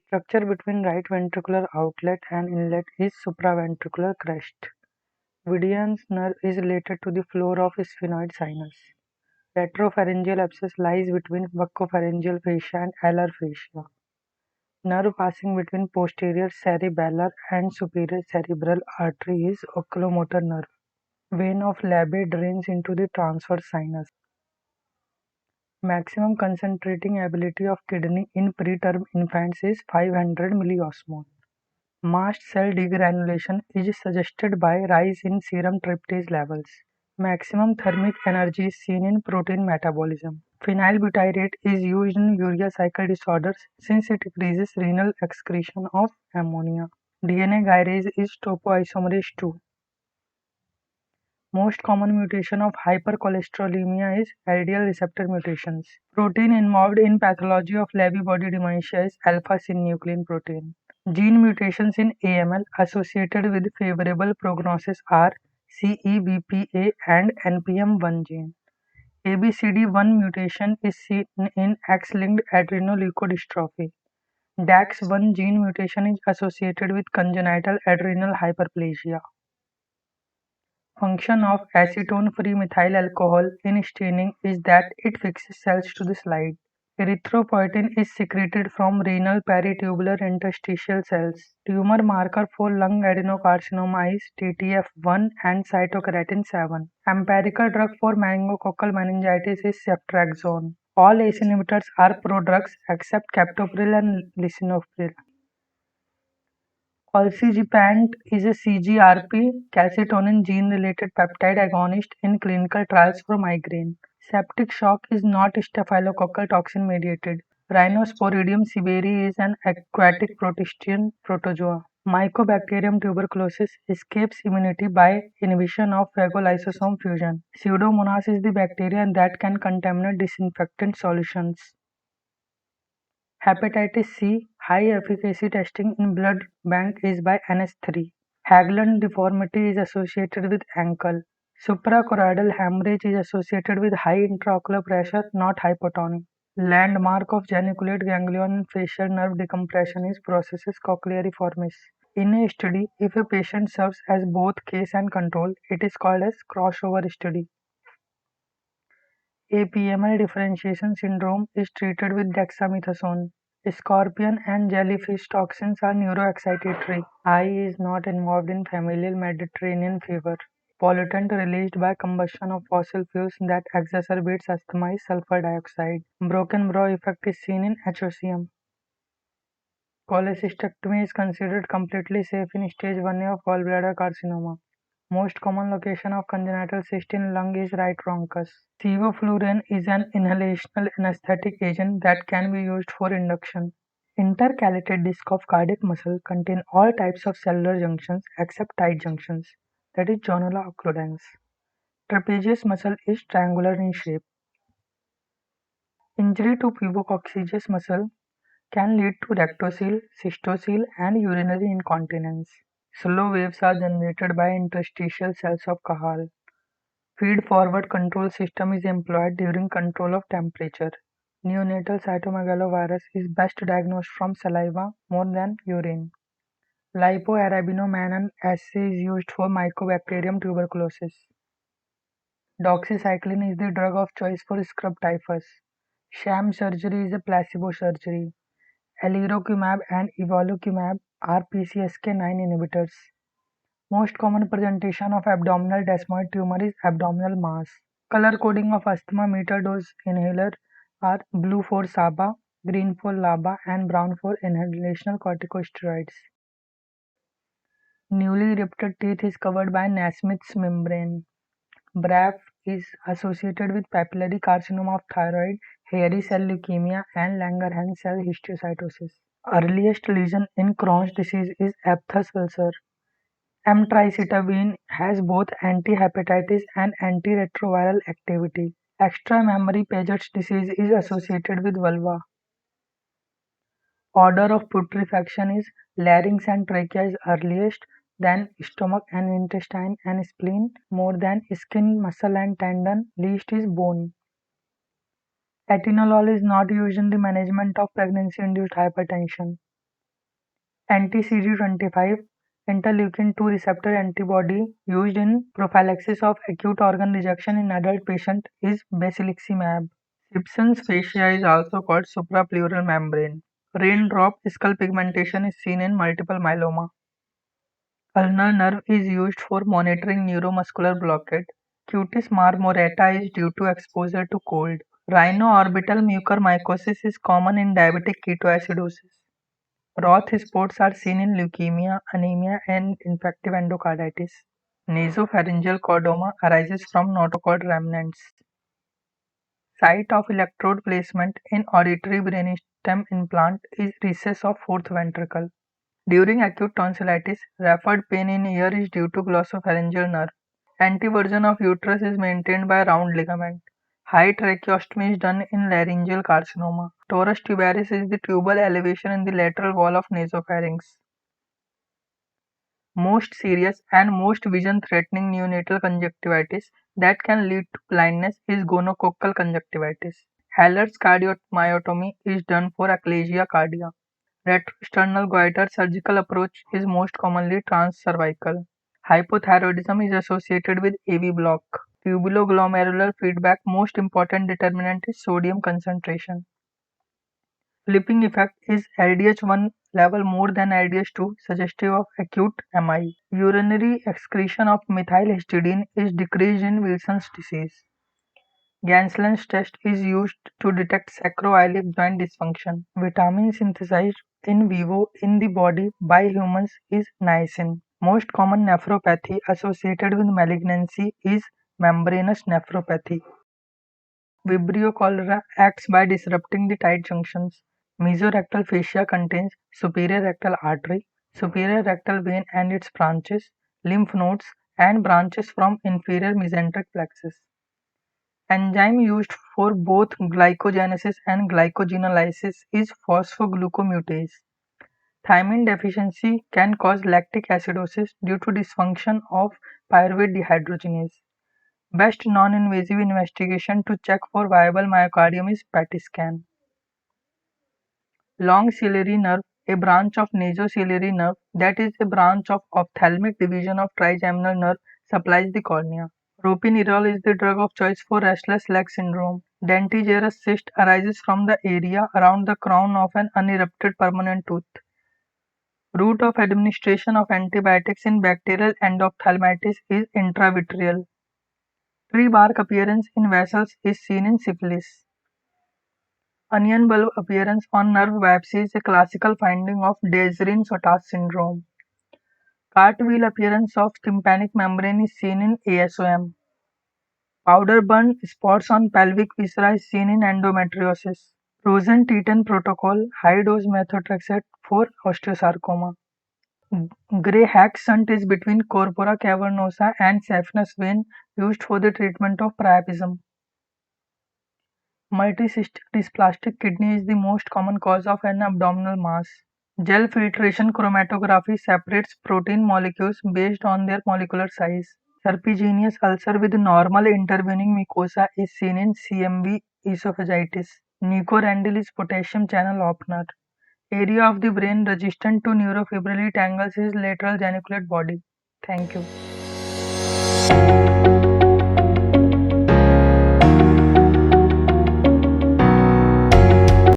Structure between right ventricular outlet and inlet is supraventricular crest. Vidian's nerve is related to the floor of sphenoid sinus. Retropharyngeal abscess lies between buccopharyngeal fascia and alar fascia. Nerve passing between posterior cerebellar and superior cerebral artery is oculomotor nerve. Vein of Labbé drains into the transverse sinus. Maximum concentrating ability of kidney in preterm infants is 500 milliosmol. Mast cell degranulation is suggested by rise in serum tryptase levels. Maximum thermic energy is seen in protein metabolism. Phenylbutyrate is used in urea cycle disorders since it increases renal excretion of ammonia. DNA gyrase is topoisomerase II. Most common mutation of hypercholesterolemia is LDL receptor mutations. Protein involved in pathology of Lewy body dementia is alpha-synuclein protein. Gene mutations in AML associated with favorable prognosis are CEBPA and NPM1 gene. ABCD1 mutation is seen in X-linked adrenoleukodystrophy. DAX1 gene mutation is associated with congenital adrenal hyperplasia. Function of acetone-free methyl alcohol in staining is that it fixes cells to the slide. Erythropoietin is secreted from renal peritubular interstitial cells. Tumor marker for lung adenocarcinoma is TTF1 and cytokeratin 7. Empirical drug for meningococcal meningitis is ceftriaxone. All ACE inhibitors are prodrugs except captopril and lisinopril. Olcigepant is a CGRP calcitonin gene-related peptide agonist in clinical trials for migraine. Septic shock is not staphylococcal toxin mediated. Rhinosporidium severi is an aquatic protistian protozoa. Mycobacterium tuberculosis escapes immunity by inhibition of phagolysosome fusion. Pseudomonas is the bacteria that can contaminate disinfectant solutions. Hepatitis C high-efficacy testing in blood bank is by NS3. Haglund deformity is associated with ankle. Suprachoroidal hemorrhage is associated with high intraocular pressure, not hypotony. Landmark of geniculate ganglion and facial nerve decompression is processus cochleariformis. In a study, if a patient serves as both case and control, it is called as crossover study. APML differentiation syndrome is treated with dexamethasone. Scorpion and jellyfish toxins are neuroexcitatory. I is not involved in familial Mediterranean fever. Pollutant released by combustion of fossil fuels that exacerbates asthma is sulfur dioxide. Broken brow effect is seen in HOCM. Cholecystectomy is considered completely safe in stage 1A of gallbladder carcinoma. Most common location of congenital cyst in lung is right bronchus. Sevoflurane is an inhalational anesthetic agent that can be used for induction. Intercalated disc of cardiac muscle contain all types of cellular junctions except tight junctions, that is Jonula occludens. Trapezius muscle is triangular in shape. Injury to pubococcygeus muscle can lead to rectocele, cystocele, and urinary incontinence. Slow waves are generated by interstitial cells of Cajal. Feed-forward control system is employed during control of temperature. Neonatal cytomegalovirus is best diagnosed from saliva more than urine. Lipoarabinomannan assay is used for Mycobacterium tuberculosis. Doxycycline is the drug of choice for scrub typhus. Sham surgery is a placebo surgery. Alirocumab and evolocumab are PCSK9 inhibitors. Most common presentation of abdominal desmoid tumor is abdominal mass. Color coding of asthma meter dose inhaler are blue for SABA, green for LABA, and brown for inhalational corticosteroids. Newly ruptured teeth is covered by Naismith's membrane. BRAF is associated with papillary carcinoma of thyroid, hairy cell leukemia, and Langerhans cell histiocytosis. Earliest lesion in Crohn's disease is aphthous ulcer. Emtricitabine has both anti-hepatitis and antiretroviral activity. Extramammary Paget's disease is associated with vulva. Order of putrefaction is larynx and trachea is earliest, then stomach and intestine and spleen, more than skin, muscle and tendon, least is bone. Atenolol is not used in the management of pregnancy-induced hypertension. Anti-CD25 interleukin-2 receptor antibody used in prophylaxis of acute organ rejection in adult patients is basiliximab. Simpson's fascia is also called suprapleural membrane. Raindrop skull pigmentation is seen in multiple myeloma. Ulnar nerve is used for monitoring neuromuscular blockade. Cutis marmorata is due to exposure to cold. Rhino-orbital mucormycosis is common in diabetic ketoacidosis. Roth spots are seen in leukemia, anemia, and infective endocarditis. Nasopharyngeal chordoma arises from notochord remnants. Site of electrode placement in auditory brainstem implant is recess of fourth ventricle. During acute tonsillitis, rapid pain in ear is due to glossopharyngeal nerve. Anteversion of uterus is maintained by round ligament. High tracheostomy is done in laryngeal carcinoma. Torus tuberous is the tubal elevation in the lateral wall of nasopharynx. Most serious and most vision-threatening neonatal conjunctivitis that can lead to blindness is gonococcal conjunctivitis. Haller's cardiomyotomy is done for achalasia cardia. Retroesternal goiter surgical approach is most commonly transcervical. Hypothyroidism is associated with AV block. Tubuloglomerular feedback most important determinant is sodium concentration. Flipping effect is LDH1 level more than LDH2 suggestive of acute MI. Urinary excretion of methyl histidine is decreased in Wilson's disease. Ganslan's test is used to detect sacroiliac joint dysfunction. Vitamin synthesized in vivo in the body by humans is niacin. Most common nephropathy associated with malignancy is membranous nephropathy. Vibrio cholera acts by disrupting the tight junctions. Mesorectal fascia contains superior rectal artery, superior rectal vein and its branches, lymph nodes, and branches from inferior mesenteric plexus. Enzyme used for both glycogenesis and glycogenolysis is phosphoglucomutase. Thiamine deficiency can cause lactic acidosis due to dysfunction of pyruvate dehydrogenase. Best non-invasive investigation to check for viable myocardium is PET scan. Long ciliary nerve, a branch of nasociliary nerve that is a branch of ophthalmic division of trigeminal nerve, supplies the cornea. Ropinirole is the drug of choice for restless leg syndrome. Dentigerous cyst arises from the area around the crown of an unerupted permanent tooth. Route of administration of antibiotics in bacterial endophthalmitis is intravitreal. Tree bark appearance in vessels is seen in syphilis. Onion bulb appearance on nerve biopsy is a classical finding of Dejerine-Sotas syndrome. Cartwheel appearance of tympanic membrane is seen in ASOM. Powder burn spots on pelvic viscera is seen in endometriosis. Rosen-Teton protocol, high-dose methotrexate for osteosarcoma. Gray hack shunt is between corpora cavernosa and saphenous vein used for the treatment of priapism. Multicystic dysplastic kidney is the most common cause of an abdominal mass. Gel filtration chromatography separates protein molecules based on their molecular size. Serpiginous ulcer with normal intervening mucosa is seen in CMV esophagitis. Nicorandil is potassium channel opener. Area of the brain resistant to neurofibrillary tangles is lateral geniculate body. Thank you.